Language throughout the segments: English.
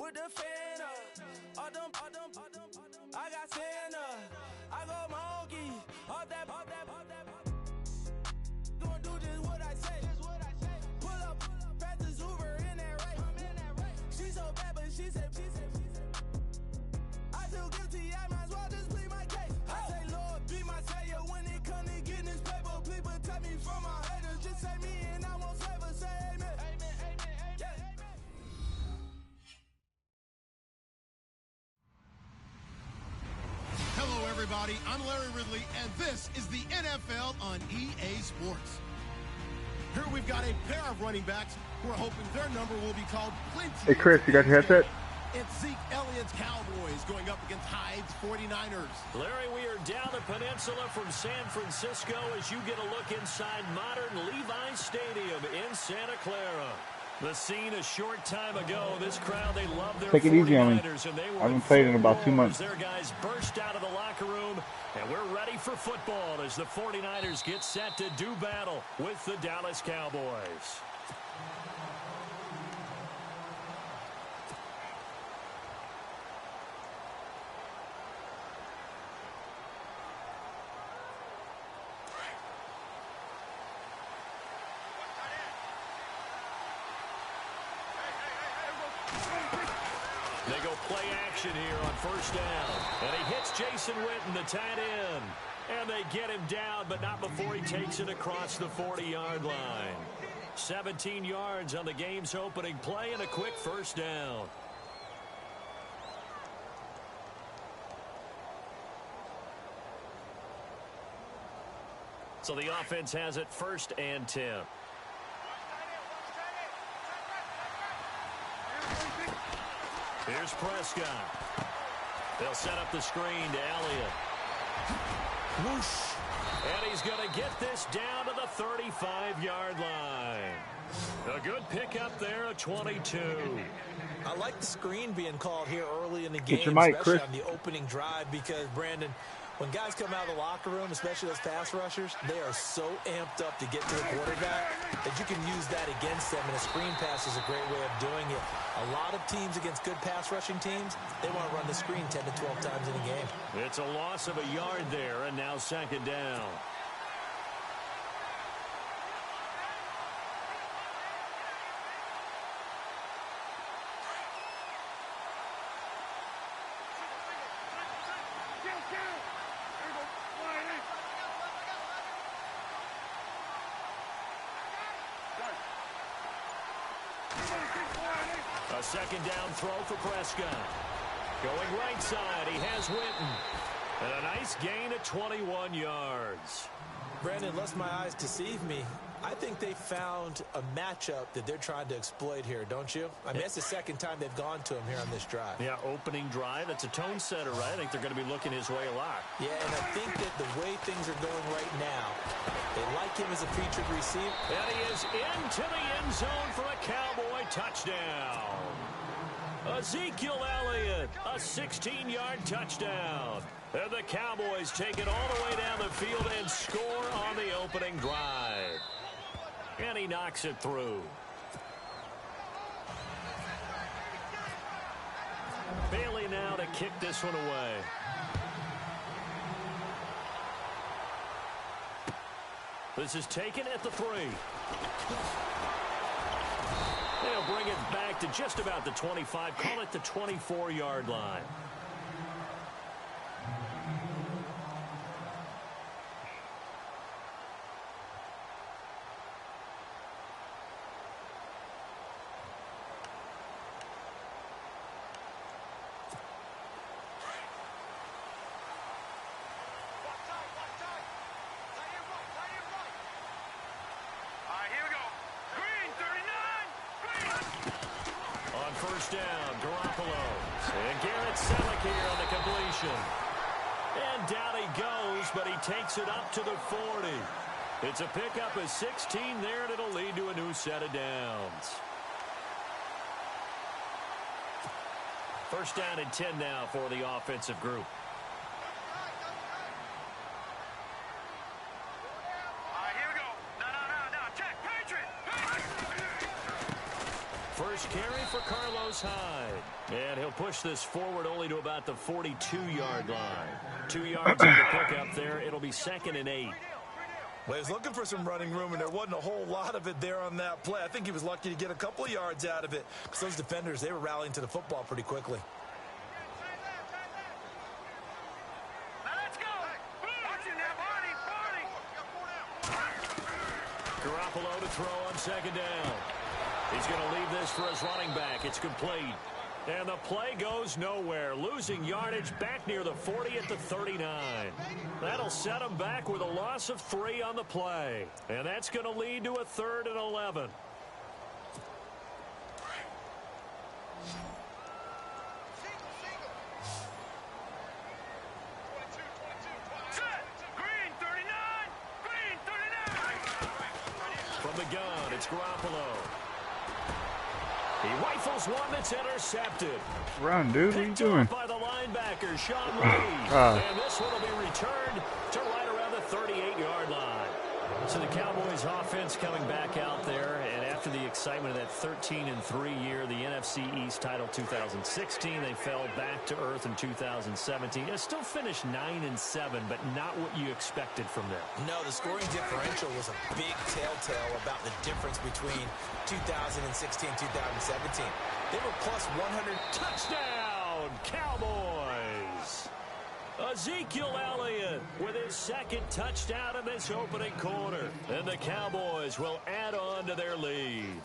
with the fan up. All them, I got Santa. I go monkey. All that. Gonna do just what I say. Pull up, pass the Uber in that race. She so bad, but she said. I feel guilty, I might as well just plead my case. I say, Lord, be my savior when it come to getting this paper. Please protect me from my haters. Just say me and I won't save her. Say amen. Hello, everybody. I'm Larry Ridley, and this is the NFL on EA Sports. Here we've got a pair of running backs who are hoping their number will be called plenty. Hey, Chris, you got your headset? It's Zeke Elliott's Cowboys going up against Hyde's 49ers. Larry, we are down the peninsula from San Francisco as you get a look inside modern Levi Stadium in Santa Clara. The scene a short time ago. This crowd, they love their 49ers, and they were I haven't played in about 2 months. Their guys burst out of the locker room, and we're ready for football as the 49ers get set to do battle with the Dallas Cowboys. They go play action here on first down. And he hits Jason Witten, the tight end. And they get him down, but not before he takes it across the 40-yard line. 17 yards on the game's opening play and a quick first down. So the offense has it 1st and 10. Here's Prescott. They'll set up the screen to Elliott. Whoosh. And he's going to get this down to the 35-yard line. A good pickup there, a 22. I like the screen being called here early in the game, mic, especially Chris. on the opening drive, because, Brandon, when guys come out of the locker room, especially those pass rushers, they are so amped up to get to the quarterback that you can use that against them, and a screen pass is a great way of doing it. A lot of teams against good pass rushing teams, they want to run the screen 10 to 12 times in a game. It's a loss of a yard there, and now 2nd down. A 2nd down throw for Prescott. Going right side, he has Witten. And a nice gain of 21 yards. Brandon, lest my eyes deceive me, I think they found a matchup that they're trying to exploit here, don't you? I mean, that's the 2nd time they've gone to him here on this drive. Yeah, opening drive. It's a tone setter, right? I think they're going to be looking his way a lot. Yeah, and I think that the way things are going right now, they like him as a featured receiver. And he is into the end zone for a Cowboy touchdown. Ezekiel Elliott, a 16-yard touchdown. And the Cowboys take it all the way down the field and score on the opening drive. And he knocks it through. Bailey now to kick this one away. This is taken at the 3. They'll bring it back to just about the 25. Call it the 24-yard line. First down, Garoppolo. And Garrett Selleck here on the completion. And down he goes, but he takes it up to the 40. It's a pickup of 16 there, and it'll lead to a new set of downs. First down and 10 now for the offensive group. First carry for Carlos Carlos Hyde. And he'll push this forward only to about the 42-yard line. 2 yards on the pickup there. It'll be 2nd and 8. Well, he was looking for some running room, and there wasn't a whole lot of it there on that play. I think he was lucky to get a couple of yards out of it because those defenders, they were rallying to the football pretty quickly. Garoppolo to throw on 2nd down. He's going to leave this for his running back. It's complete. And the play goes nowhere. Losing yardage back near the 40 at the 39. That'll set him back with a loss of 3 on the play. And that's going to lead to a 3rd and 11. From the gun, it's Garoppolo. He rifles one that's intercepted. Run, dude. What are you doing? By the linebacker, Sean Lee. And this one will be returned to right around the 38-yard line. So the Cowboys offense coming back out there, and after the excitement of that 13-3 year, the NFC East title 2016, they fell back to earth in 2017. It still finished 9-7, but not what you expected from them. No, the scoring differential was a big telltale about the difference between 2016 and 2017. They were plus 100. Touchdown, Cowboys! Ezekiel Elliott with his 2nd touchdown in this opening quarter. And the Cowboys will add on to their lead.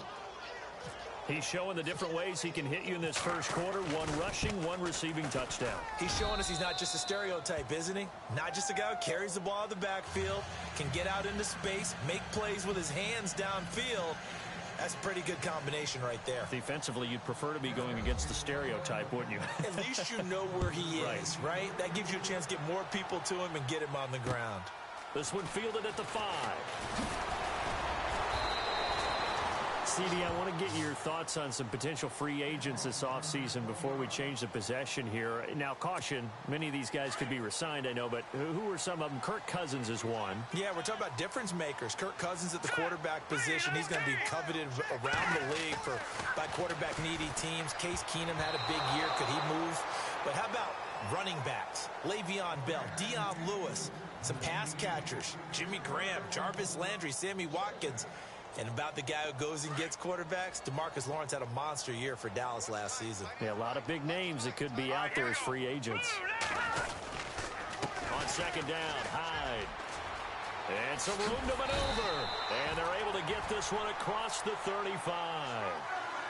He's showing the different ways he can hit you in this first quarter. 1 rushing, 1 receiving touchdown. He's showing us he's not just a stereotype, isn't he? Not just a guy who carries the ball in the backfield, can get out into space, make plays with his hands downfield. That's a pretty good combination right there. Defensively, you'd prefer to be going against the stereotype, wouldn't you? At least you know where he is, right? That gives you a chance to get more people to him and get him on the ground. This one fielded at the 5. CD, I want to get your thoughts on some potential free agents this offseason before we change the possession here. Now, caution, many of these guys could be resigned, I know, but who are some of them? Kirk Cousins is one. Yeah, we're talking about difference makers. Kirk Cousins at the quarterback position. He's going to be coveted around the league by quarterback-needy teams. Case Keenum had a big year. Could he move? But how about running backs? Le'Veon Bell, Dion Lewis, some pass catchers, Jimmy Graham, Jarvis Landry, Sammy Watkins. And about the guy who goes and gets quarterbacks, DeMarcus Lawrence had a monster year for Dallas last season. Yeah, a lot of big names that could be out there as free agents. On 2nd down, Hyde. And some room to maneuver. And they're able to get this one across the 35.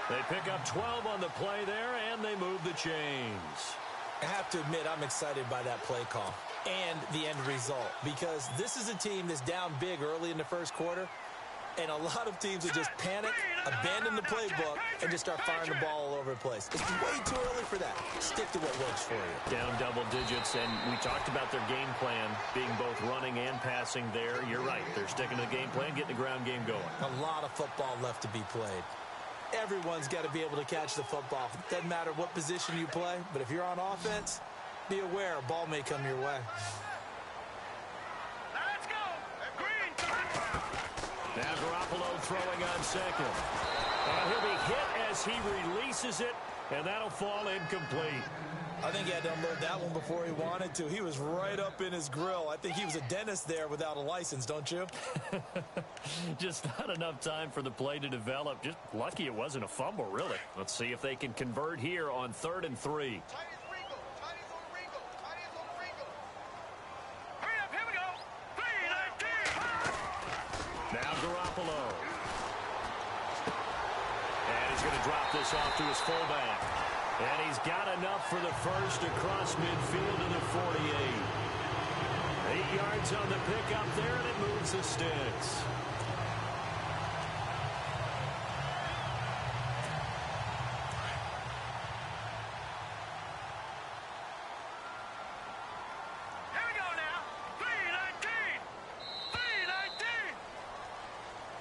They pick up 12 on the play there, and they move the chains. I have to admit, I'm excited by that play call and the end result, because this is a team that's down big early in the first quarter. And a lot of teams will just panic, abandon the playbook, and just start firing the ball all over the place. It's way too early for that. Stick to what works for you. Down double digits, and we talked about their game plan being both running and passing there. You're right. They're sticking to the game plan, getting the ground game going. A lot of football left to be played. Everyone's got to be able to catch the football. Doesn't matter what position you play, but if you're on offense, be aware a ball may come your way. Now Garoppolo throwing on 2nd. And he'll be hit as he releases it, and that'll fall incomplete. I think he had to unload that one before he wanted to. He was right up in his grill. I think he was a dentist there without a license, don't you? Just not enough time for the play to develop. Just lucky it wasn't a fumble, really. Let's see if they can convert here on 3rd and 3. Now Garoppolo. And he's going to drop this off to his fullback. And he's got enough for the first across midfield to the 48. 8 yards on the pickup there, and it moves the sticks.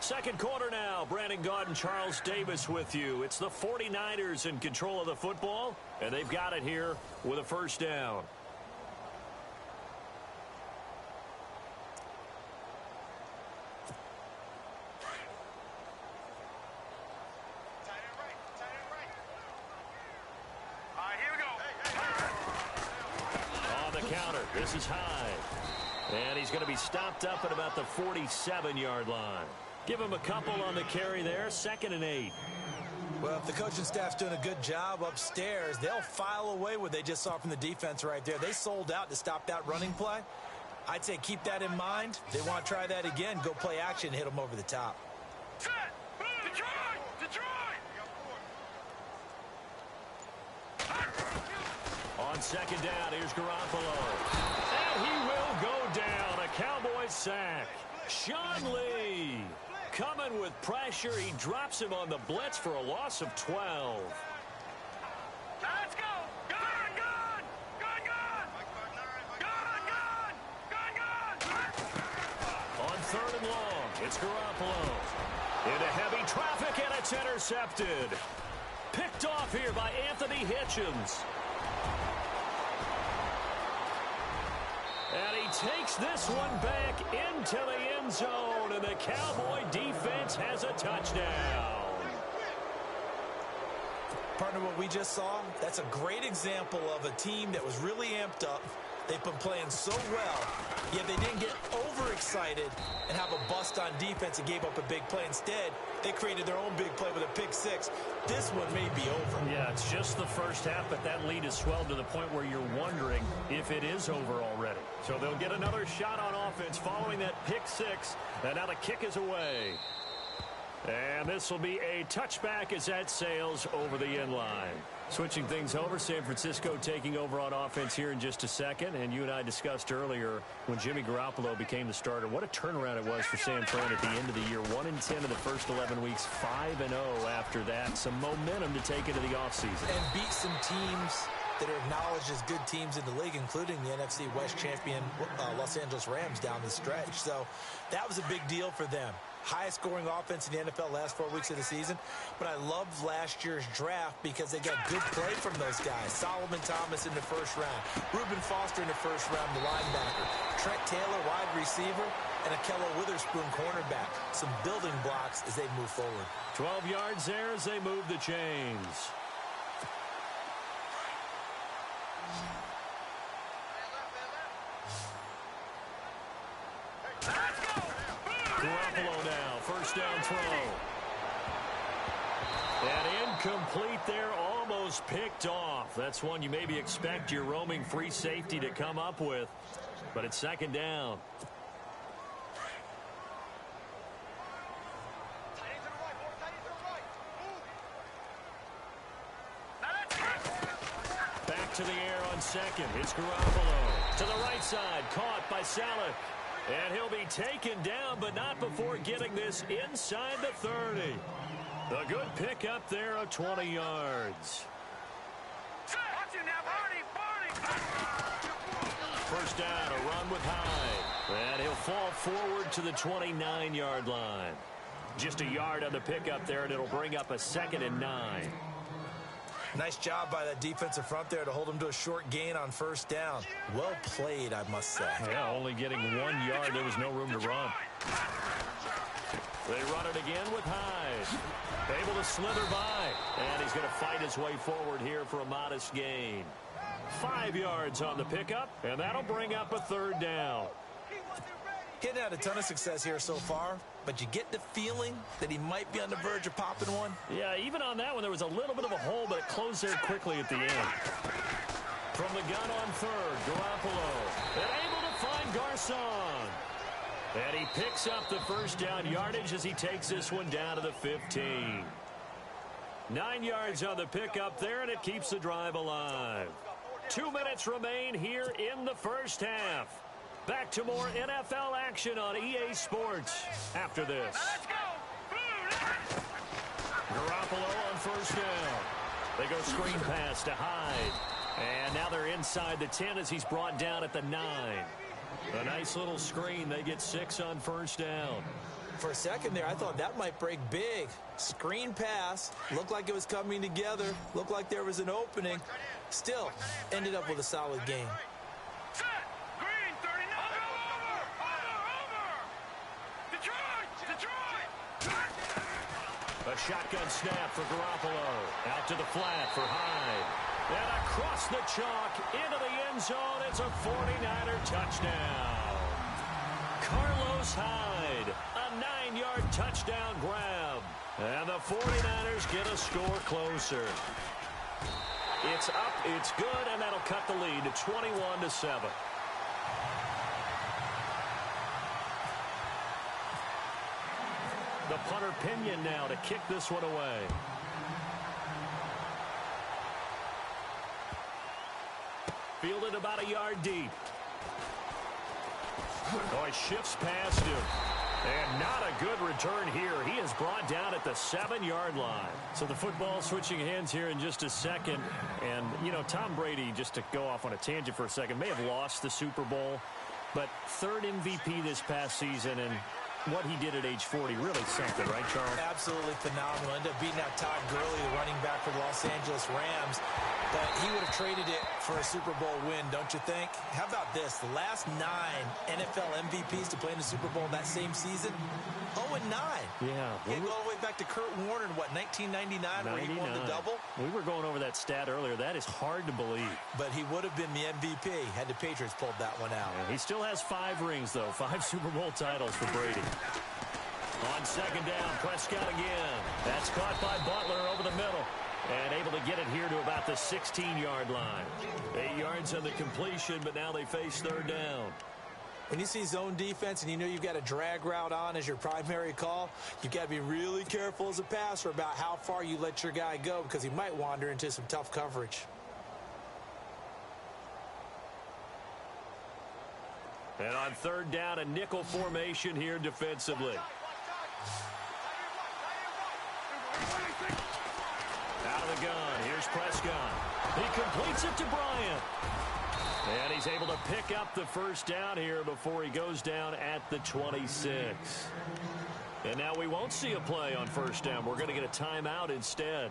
Second quarter now. Brandon Gaud and Charles Davis with you. It's the 49ers in control of the football, and they've got it here with a first down. counter. This is Hyde. And he's going to be stopped up at about the 47-yard line. Give him a couple on the carry there. 2nd and 8. Well, if the coaching staff's doing a good job upstairs, they'll file away what they just saw from the defense right there. They sold out to stop that running play. I'd say keep that in mind. They want to try that again. Go play action, hit them over the top. Set! Detroit! On 2nd down, here's Garoppolo. And he will go down. A Cowboys sack. Sean Lee coming with pressure. He drops him on the blitz for a loss of 12. Let's go! Gun! On 3rd and long, it's Garoppolo. Into heavy traffic, and it's intercepted. Picked off here by Anthony Hitchens. And he takes this one back into the end zone, and the Cowboy defense has a touchdown. Partner, what we just saw, that's a great example of a team that was really amped up. They've been playing so well, yet they didn't get overexcited and have a bust on defense and gave up a big play. Instead, they created their own big play with a pick six. This one may be over. Yeah, it's just the first half, but that lead has swelled to the point where you're wondering if it is over already. So they'll get another shot on offense following that pick six, and now the kick is away. And this will be a touchback as that sails over the end line. Switching things over, San Francisco taking over on offense here in just a second. And you and I discussed earlier when Jimmy Garoppolo became the starter, what a turnaround it was for San Fran at the end of the year. 1-10 in the first 11 weeks, 5-0 after that. Some momentum to take into the offseason. And beat some teams that are acknowledged as good teams in the league, including the NFC West champion Los Angeles Rams down the stretch. So that was a big deal for them. Highest scoring offense in the NFL last 4 weeks of the season. But I loved last year's draft because they got good play from those guys. Solomon Thomas in the first round. Reuben Foster in the first round, the linebacker. Trent Taylor, wide receiver. And Akello Witherspoon, cornerback. Some building blocks as they move forward. 12 yards there as they move the chains. Garoppolo now, first down throw. And incomplete there, almost picked off. That's one you maybe expect your roaming free safety to come up with. But it's 2nd down. Back to the air on 2nd. It's Garoppolo. To the right side, caught by Salek. And he'll be taken down, but not before getting this inside the 30. A good pickup there of 20 yards. First down, a run with Hyde. And he'll fall forward to the 29-yard line. Just a yard on the pickup there, and it'll bring up a 2nd and 9. Nice job by that defensive front there to hold him to a short gain on first down. Well played, I must say. Yeah, only getting 1 yard. There was no room to run. They run it again with Hyde. Able to slither by. And he's going to fight his way forward here for a modest gain. 5 yards on the pickup, and that'll bring up a 3rd down. Hitting had a ton of success here so far, but you get the feeling that he might be on the verge of popping one. Yeah, even on that one, there was a little bit of a hole, but it closed there quickly at the end. From the gun on 3rd, Garoppolo. And able to find Garcon. And he picks up the first down yardage as he takes this one down to the 15. 9 yards on the pickup there, and it keeps the drive alive. 2 minutes remain here in the first half. Back to more NFL action on EA Sports after this. Garoppolo on first down. They go screen pass to Hyde. And now they're inside the 10 as he's brought down at the 9. A nice little screen. They get 6 on first down. For a second there, I thought that might break big. Screen pass. Looked like it was coming together. Looked like there was an opening. Still, ended up with a solid game. A shotgun snap for Garoppolo. Out to the flat for Hyde. And a across the chalk, into the end zone. It's a 49er touchdown. Carlos Hyde, a 9-yard touchdown grab. And the 49ers get a score closer. It's up, it's good, and that'll cut the lead to 21-7. The punter Pinion now to kick this one away. Fielded about a yard deep. Oh, he shifts past him. And not a good return here. He is brought down at the 7-yard line. So the football switching hands here in just a second. And, you know, Tom Brady, just to go off on a tangent for a second, may have lost the Super Bowl. But third MVP this past season, and what he did at age 40, really something, right, Charles? Absolutely phenomenal. Ended up beating out Todd Gurley, the running back for the Los Angeles Rams. But he would have traded it for a Super Bowl win, don't you think? How about this? The last 9 NFL MVPs to play in the Super Bowl that same season, 0-9. Yeah. You go all the way back to Kurt Warner in, what, 1999, where he won the double? We were going over that stat earlier. That is hard to believe. But he would have been the MVP had the Patriots pulled that one out. Yeah, he still has 5 rings, though. 5 Super Bowl titles for Brady. On second down, Prescott again. That's caught by Butler over the middle. And able to get it here to about the 16-yard line. 8 yards on the completion, but now they face third down. When you see zone defense and you know you've got a drag route on as your primary call, you've got to be really careful as a passer about how far you let your guy go because he might wander into some tough coverage. And on third down, a nickel formation here defensively. Out of the gun, here's Prescott. He completes it to Bryant. And he's able to pick up the first down here before he goes down at the 26. And now we won't see a play on first down. We're going to get a timeout instead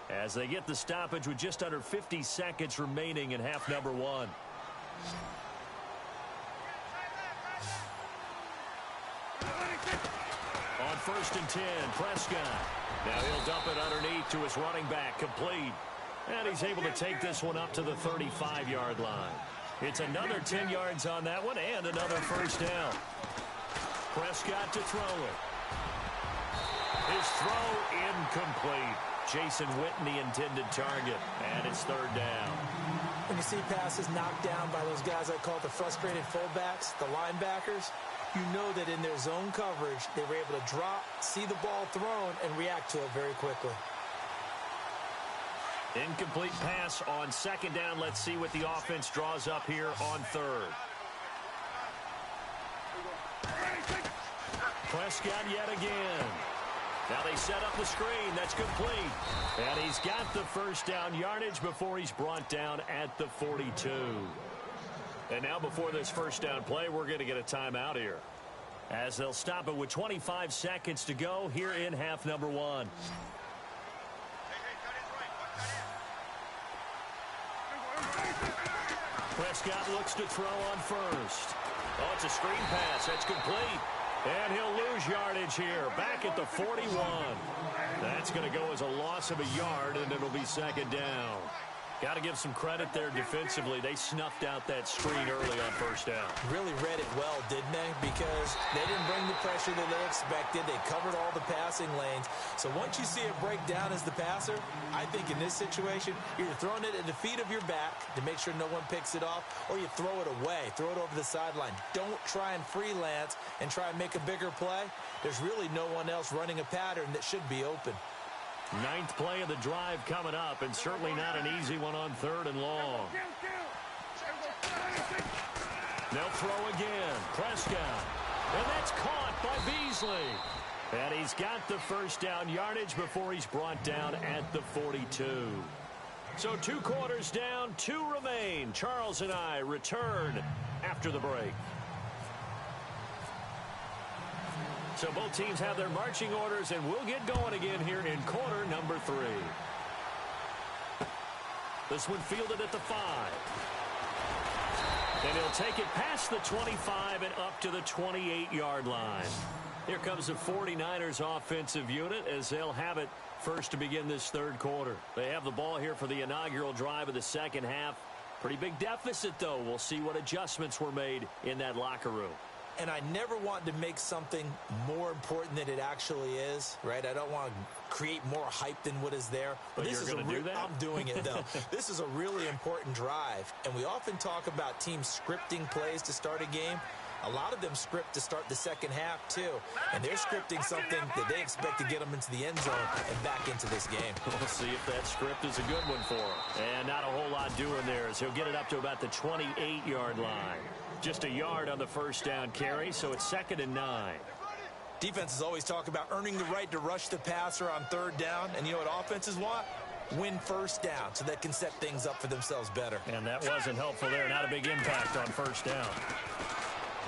as they get the stoppage with just under 50 seconds remaining in half number 1. On first and 10, Prescott. Now he'll dump it underneath to his running back, complete. And he's able to take this one up to the 35-yard line. It's another 10 yards on that one and another first down. Prescott to throw it. His throw incomplete. Jason Witten, the intended target, and it's third down. When you see passes knocked down by those guys I call the frustrated fullbacks, the linebackers, you know that in their zone coverage, they were able to drop, see the ball thrown, and react to it very quickly. Incomplete pass on second down. Let's see what the offense draws up here on third. Prescott yet again. Now they set up the screen. That's complete. And he's got the first down yardage before he's brought down at the 42. And now before this first down play, we're going to get a timeout here, as they'll stop it with 25 seconds to go here in half number 1. Prescott looks to throw on first. Oh, it's a screen pass. That's complete. And he'll lose yardage here, back at the 41. That's going to go as a loss of a yard, and it'll be second down. Got to give some credit there defensively. They snuffed out that screen early on first down. Really read it well, didn't they? Because they didn't bring the pressure that they expected. They covered all the passing lanes. So once you see it break down as the passer, I think in this situation, you're throwing it at the feet of your back to make sure no one picks it off, or you throw it away, throw it over the sideline. Don't try and freelance and try and make a bigger play. There's really no one else running a pattern that should be open. 9th play of the drive coming up, and certainly not an easy one on third and long. They'll throw again. Prescott. And that's caught by Beasley. And he's got the first down yardage before he's brought down at the 42. So 2 quarters down, 2 remain. Charles and I return after the break. So both teams have their marching orders, and we'll get going again here in quarter number 3. This one fielded at the 5. And he'll take it past the 25 and up to the 28-yard line. Here comes the 49ers offensive unit as they'll have it first to begin this third quarter. They have the ball here for the inaugural drive of the second half. Pretty big deficit, though. We'll see what adjustments were made in that locker room. And I never want to make something more important than it actually is, right? I don't want to create more hype than what is there. But this you're going to do that? I'm doing it, though. This is a really important drive. And we often talk about teams scripting plays to start a game. A lot of them script to start the second half, too. And they're scripting something that they expect to get them into the end zone and back into this game. We'll see if that script is a good one for him. And not a whole lot doing there as he'll get it up to about the 28-yard line. Just a yard on the first down carry, so it's 2nd and 9. Defenses always talk about earning the right to rush the passer on third down. And you know what offenses want? Win first down so they can set things up for themselves better. And that wasn't helpful there. Not a big impact on first down.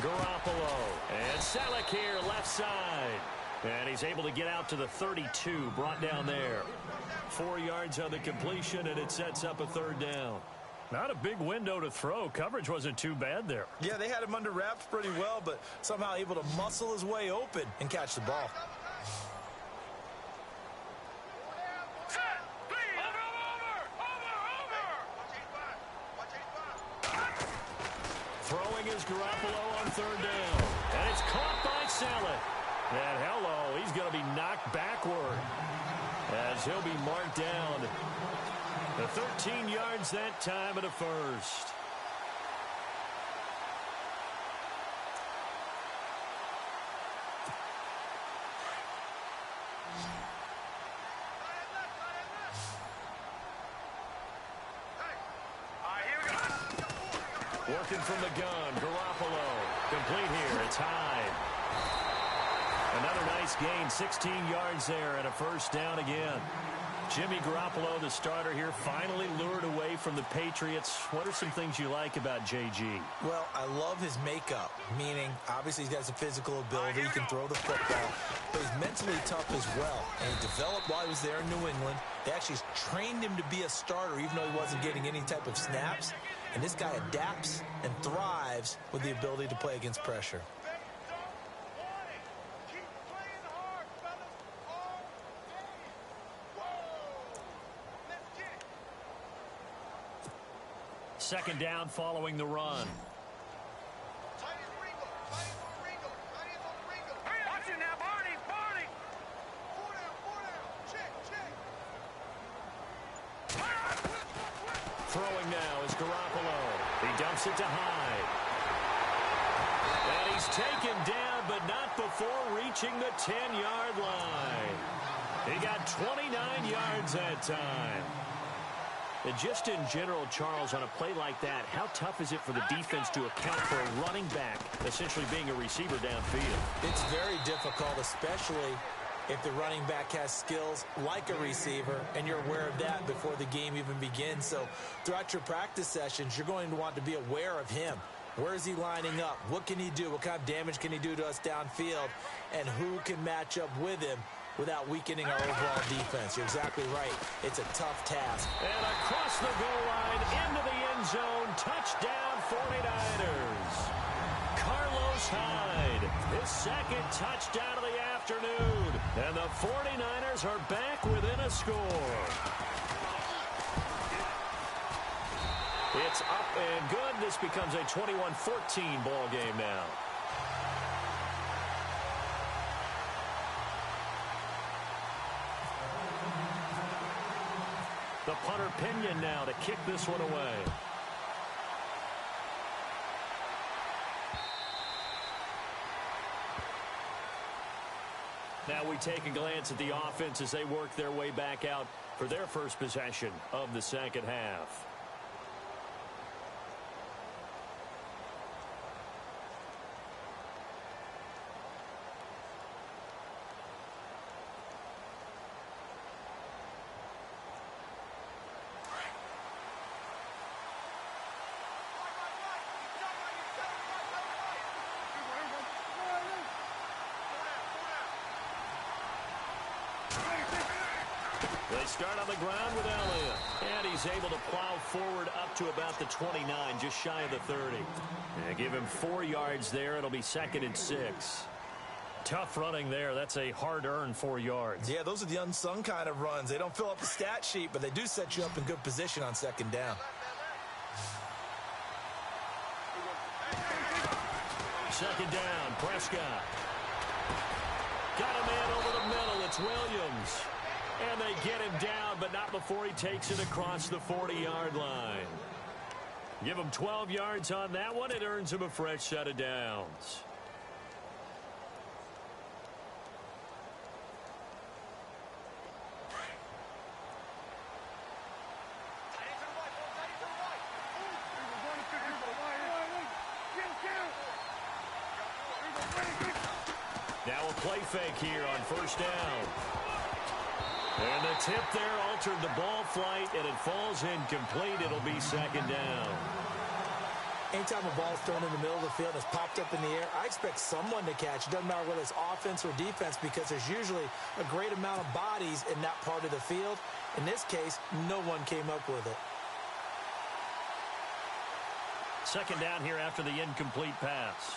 Garoppolo and Selleck here left side. And he's able to get out to the 32, brought down there. 4 yards on the completion, and it sets up a third down. Not a big window to throw. Coverage wasn't too bad there. Yeah, they had him under wraps pretty well, but somehow able to muscle his way open and catch the ball. Throwing is Garoppolo on third down. And it's caught by Selleck. And hello, he's going to be knocked backward as he'll be marked down. The 13 yards that time at a first. Working from the gun, Garoppolo. Complete here, it's high. Another nice gain, 16 yards there and a first down again. Jimmy Garoppolo, the starter here, finally lured away from the Patriots. What are some things you like about JG? Well, I love his makeup, meaning obviously he's got some physical ability. He can throw the football, but he's mentally tough as well. And he developed while he was there in New England. They actually trained him to be a starter even though he wasn't getting any type of snaps. And this guy adapts and thrives with the ability to play against pressure. Second down following the run. Throwing now is Garoppolo. He dumps it to Hyde. And he's taken down, but not before reaching the 10-yard line. He got 29 yards that time. And just in general, Charles, on a play like that, how tough is it for the defense to account for a running back essentially being a receiver downfield? It's very difficult, especially if the running back has skills like a receiver, and you're aware of that before the game even begins. So throughout your practice sessions, you're going to want to be aware of him. Where is he lining up? What can he do? What kind of damage can he do to us downfield? And who can match up with him without weakening our overall defense? You're exactly right. It's a tough task. And across the goal line, into the end zone, touchdown 49ers. Carlos Hyde, his second touchdown of the afternoon. And the 49ers are back within a score. It's up and good. This becomes a 21-14 ball game now. The punter Pinion now to kick this one away. Now we take a glance at the offense as they work their way back out for their first possession of the second half. They start on the ground with Elliott. And he's able to plow forward up to about the 29, just shy of the 30. And give him 4 yards there. It'll be 2nd and 6. Tough running there. That's a hard-earned 4 yards. Yeah, those are the unsung kind of runs. They don't fill up the stat sheet, but they do set you up in good position on second down. Second down, Prescott. Got a man over the middle. It's Williams. And they get him down, but not before he takes it across the 40-yard line. Give him 12 yards on that one. It earns him a fresh set of downs. Now a play fake here on first down. And the tip there altered the ball flight, and it falls incomplete. It'll be second down. Anytime a ball's thrown in the middle of the field and it's popped up in the air, I expect someone to catch. It doesn't matter whether it's offense or defense, because there's usually a great amount of bodies in that part of the field. In this case, no one came up with it. Second down here after the incomplete pass.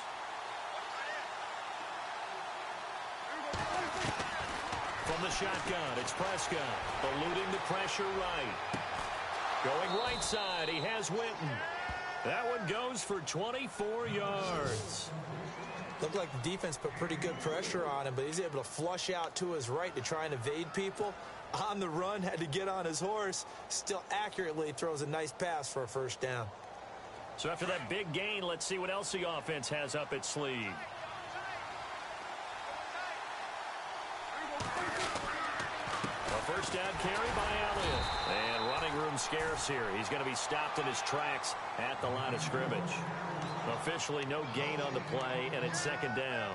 From the shotgun, it's Prescott, eluding the pressure right. Going right side, he has Witten. That one goes for 24 yards. Looked like the defense put pretty good pressure on him, but he's able to flush out to his right to try and evade people. On the run, had to get on his horse. Still accurately throws a nice pass for a first down. So after that big gain, let's see what else the offense has up its sleeve. First down carry by Elliott. And running room scarce here. He's going to be stopped in his tracks at the line of scrimmage. Officially no gain on the play, and it's second down.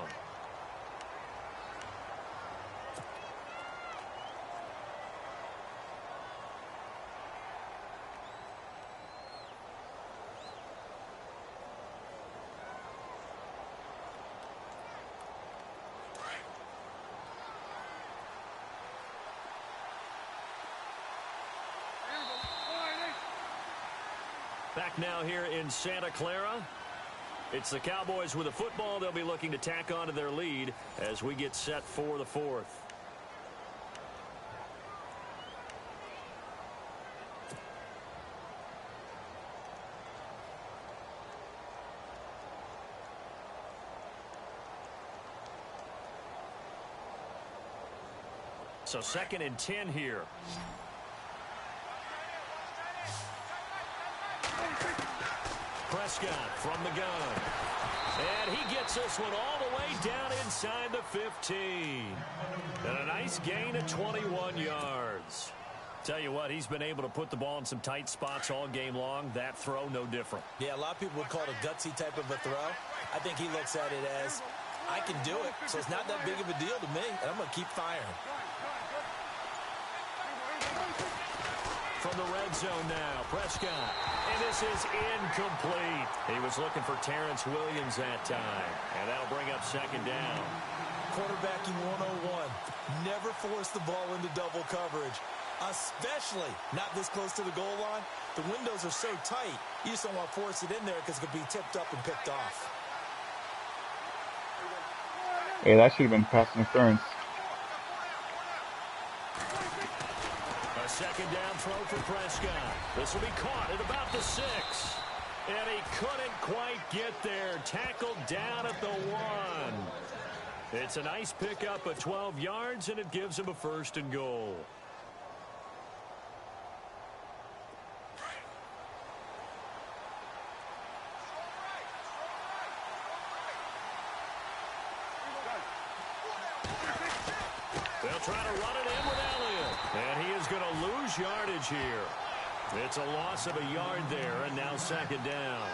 Back now here in Santa Clara. It's the Cowboys with the football. They'll be looking to tack on to their lead as we get set for the fourth. So 2nd and 10 here. Prescott from the gun. And he gets this one all the way down inside the 15. And a nice gain of 21 yards. Tell you what, he's been able to put the ball in some tight spots all game long. That throw, no different. Yeah, a lot of people would call it a gutsy type of a throw. I think he looks at it as, I can do it, so it's not that big of a deal to me, and I'm going to keep firing. From the red zone now, Prescott. And this is incomplete. He was looking for Terrence Williams that time. And that'll bring up second down. Quarterbacking 101. Never force the ball into double coverage, especially not this close to the goal line. The windows are so tight, you just don't want to force it in there because it could be tipped up and picked off. Hey, that should have been pass interference. A second down throw for Prescott. This will be caught at about the 6. And he couldn't quite get there. Tackled down at the 1. It's a nice pickup of 12 yards, and it gives him a 1st and goal. They'll try to run it in with Elliott. And he is going to lose yardage here. It's a loss of a yard there, and now second down.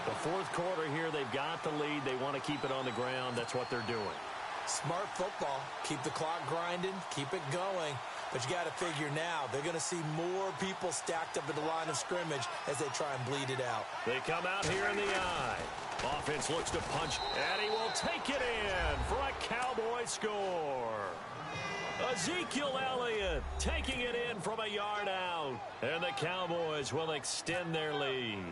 The 4th quarter here, they've got the lead. They want to keep it on the ground. That's what they're doing. Smart football. Keep the clock grinding. Keep it going. But you got to figure now, they're going to see more people stacked up at the line of scrimmage as they try and bleed it out. They come out here in the eye. Offense looks to punch, and he will take it in for a Cowboy score. Ezekiel Elliott taking it in from a yard out. And the Cowboys will extend their lead.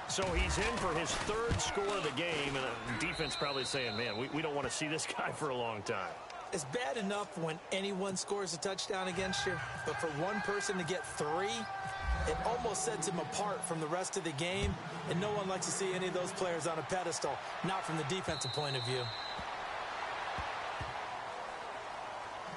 So he's in for his third score of the game, and the defense probably saying, man, we don't want to see this guy for a long time. It's bad enough when anyone scores a touchdown against you, but for one person to get 3, it almost sets him apart from the rest of the game, and no one likes to see any of those players on a pedestal, not from the defensive point of view.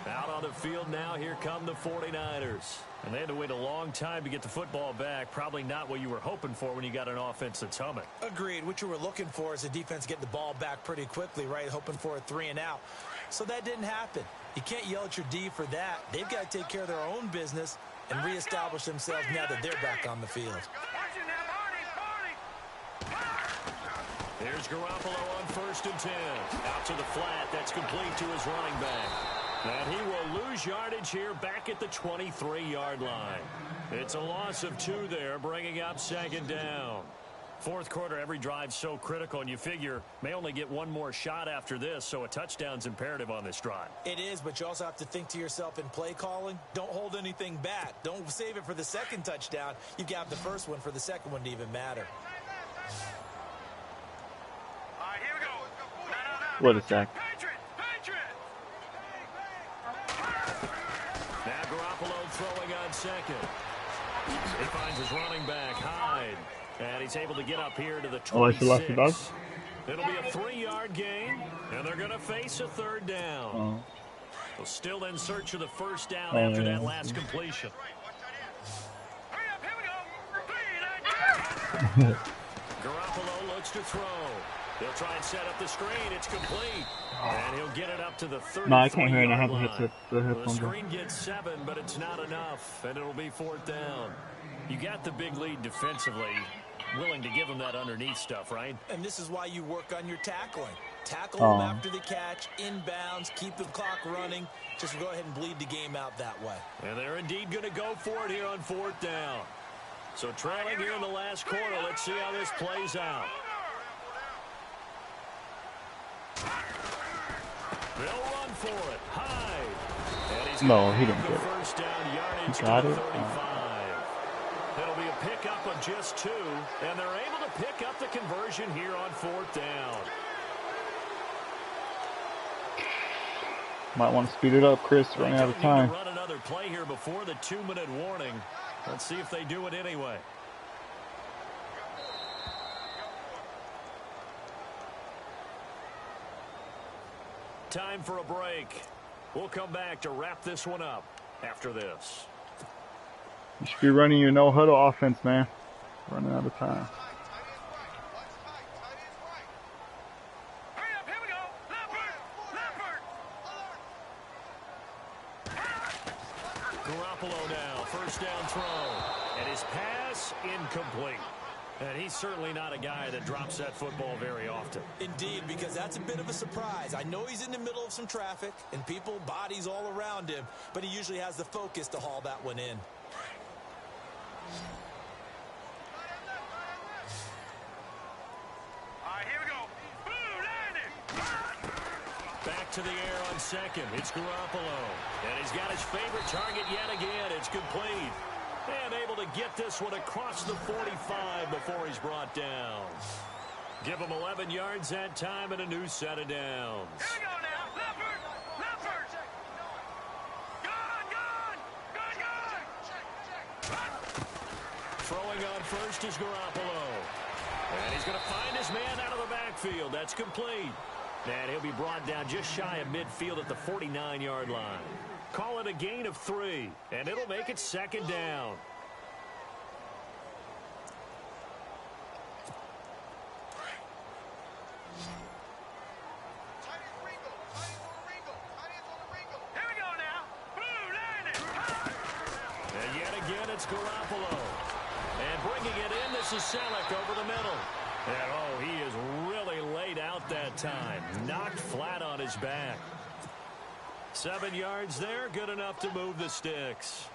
Out on the field now, here come the 49ers. And they had to wait a long time to get the football back. Probably not what you were hoping for when you got an offense that's humming. Agreed. What you were looking for is the defense getting the ball back pretty quickly, right? Hoping for a 3 and out. So that didn't happen. You can't yell at your D for that. They've got to take care of their own business and reestablish themselves now that they're back on the field. Here's Garoppolo on 1st and 10. Out to the flat. That's complete to his running back. And he will lose yardage here back at the 23-yard line. It's a loss of 2 there, bringing up 2nd down. Fourth quarter, every drive so critical, and you figure may only get one more shot after this, so a touchdown's imperative on this drive. It is, but you also have to think to yourself in play calling, don't hold anything back. Don't save it for the second touchdown. You got the first one for the second one to even matter. All right, here we go. What a sack. Now Garoppolo throwing on 2nd. He finds his running back, Hyde. And he's able to get up here to the 26. It'll be a 3-yard gain, and they're going to face a 3rd down. Well, still in search of the 1st down after that last completion. Garoppolo looks to throw. He'll try and set up the screen. It's complete. And he'll get it up to the 33-yard line. No, I can't hear it. I have to hit the The screen gets 7, but it's not enough, and it'll be 4th down. You got the big lead defensively. Willing to give them that underneath stuff, right? And this is why you work on your tackling. Tackle them after the catch, inbounds, keep the clock running. Just go ahead and bleed the game out that way. And they're indeed going to go for it here on 4th down. So trailing here in the last quarter. Let's see how this plays out. They'll run for it. Hyde. And he's No, he didn't the get it. first down yardage He got to the it? 35. It'll be a pickup of just 2, and they're able to pick up the conversion here on 4th down. Might want to speed it up, Chris. Running out of time. Run another play here before the 2-minute warning. Let's see if they do it anyway. Time for a break. We'll come back to wrap this one up after this. You should be running your no-huddle offense, man. Running out of time. Garoppolo now, 1st down throw. And his pass incomplete. And he's certainly not a guy that drops that football very often. Indeed, because that's a bit of a surprise. I know he's in the middle of some traffic and people, bodies all around him, but he usually has the focus to haul that one in. All right, here we go. Boom, landing. Back to the air on 2nd. It's Garoppolo. And he's got his favorite target yet again. It's complete. And able to get this one across the 45 before he's brought down. Give him 11 yards that time and a new set of downs. Here we go now. Leopard. Gun. Throwing on 1st is Garoppolo. And he's going to find his man out of the backfield. That's complete. And he'll be brought down just shy of midfield at the 49-yard line. Call it a gain of 3, and it'll make it 2nd down. Here we go now. Boom, landing. And yet again, it's Garoppolo. And bringing it in, this is Selleck over the middle. And, oh, he is really laid out that time. Knocked flat on his back. 7 yards there, good enough to move the sticks.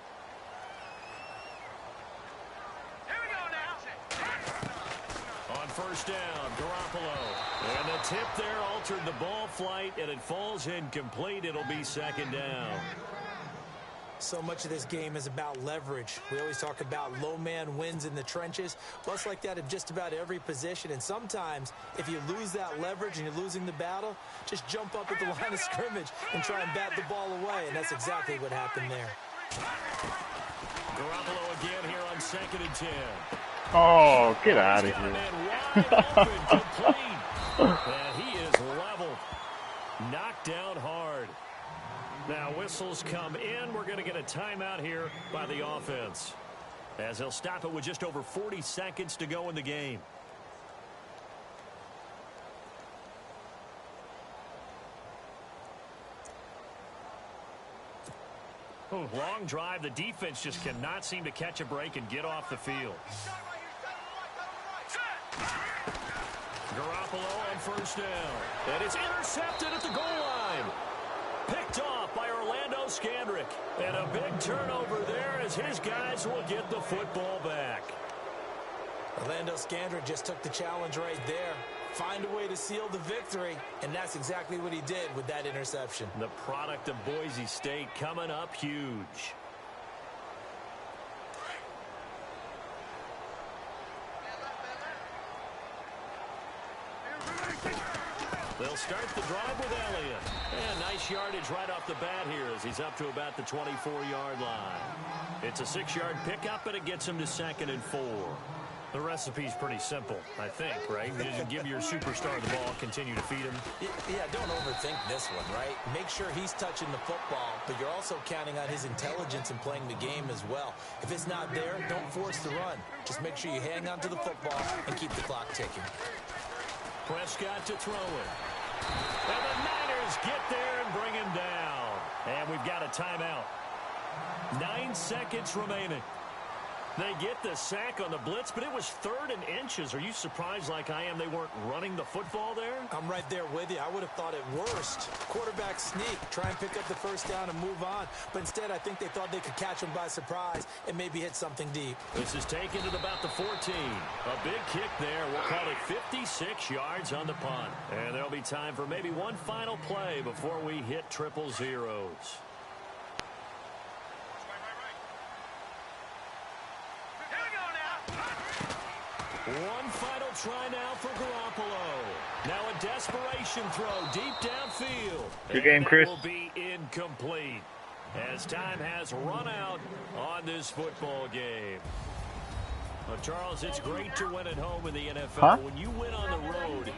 Here we go now. On 1st down, Garoppolo. And the tip there altered the ball flight, and it falls incomplete. It'll be 2nd down. So much of this game is about leverage. We always talk about low man wins in the trenches. Well, it's like that in just about every position. And sometimes, if you lose that leverage and you're losing the battle, just jump up at the line of scrimmage and try and bat the ball away. And that's exactly what happened there. Garoppolo again here on 2nd and 10. Oh, get out of here. And he is leveled. Knocked down hard. Now whistles come in. We're going to get a timeout here by the offense, as he'll stop it with just over 40 seconds to go in the game. Long drive. The defense just cannot seem to catch a break and get off the field. Garoppolo on 1st down. And it's intercepted at the goal line. Picked off by Orlando Scandrick. And a big turnover there as his guys will get the football back. Orlando Scandrick just took the challenge right there. Find a way to seal the victory, and that's exactly what he did with that interception. The product of Boise State coming up huge. They'll start the drive with Elliott. And nice yardage right off the bat here as he's up to about the 24-yard line. It's a 6-yard pickup, and it gets him to 2nd and 4. The recipe's pretty simple, I think, right? You just give your superstar the ball, continue to feed him. Yeah, don't overthink this one, right? Make sure he's touching the football, but you're also counting on his intelligence in playing the game as well. If it's not there, don't force the run. Just make sure you hang on to the football and keep the clock ticking. Prescott to throw it. And the Niners get there and bring him down. And we've got a timeout. 9 seconds remaining. They get the sack on the blitz, but it was 3rd and inches. Are you surprised like I am they weren't running the football there? I'm right there with you. I would have thought at worst. Quarterback sneak, try and pick up the 1st down and move on. But instead, I think they thought they could catch him by surprise and maybe hit something deep. This is taken to about the 14. A big kick there. We'll call it 56 yards on the punt. And there'll be time for maybe one final play before we hit 000. One final try now for Garoppolo. Now a desperation throw deep downfield. Good game, Chris. Will be incomplete as time has run out on this football game. Well, Charles, it's great to win at home in the NFL. Huh? When you win on the road,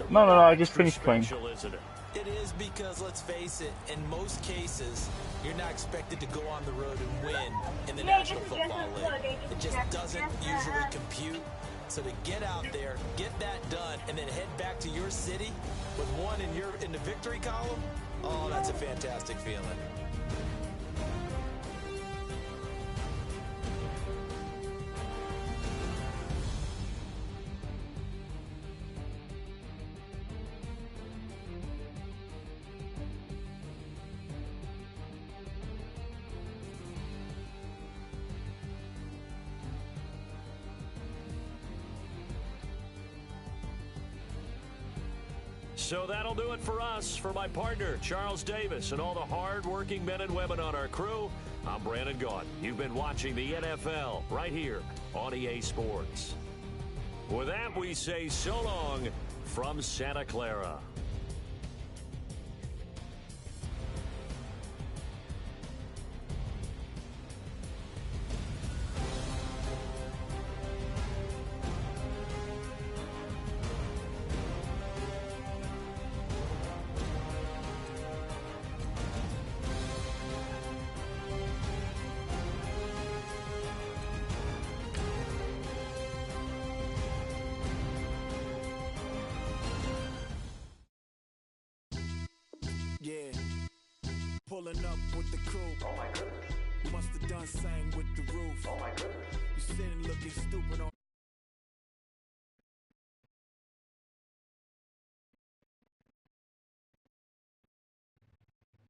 No, I just finished playing. Isn't it? It is because, let's face it, in most cases, you're not expected to go on the road and win in the National Football League. It just doesn't usually compute. So to get out there, get that done, and then head back to your city with one in the victory column, oh, that's a fantastic feeling. So that'll do it for us. For my partner, Charles Davis, and all the hard-working men and women on our crew, I'm Brandon Gaudin. You've been watching the NFL right here on EA Sports. With that, we say so long from Santa Clara. Yeah, pulling up with the crew. Oh my goodness. Must have done same with the roof. Oh my goodness. You sitting looking stupid on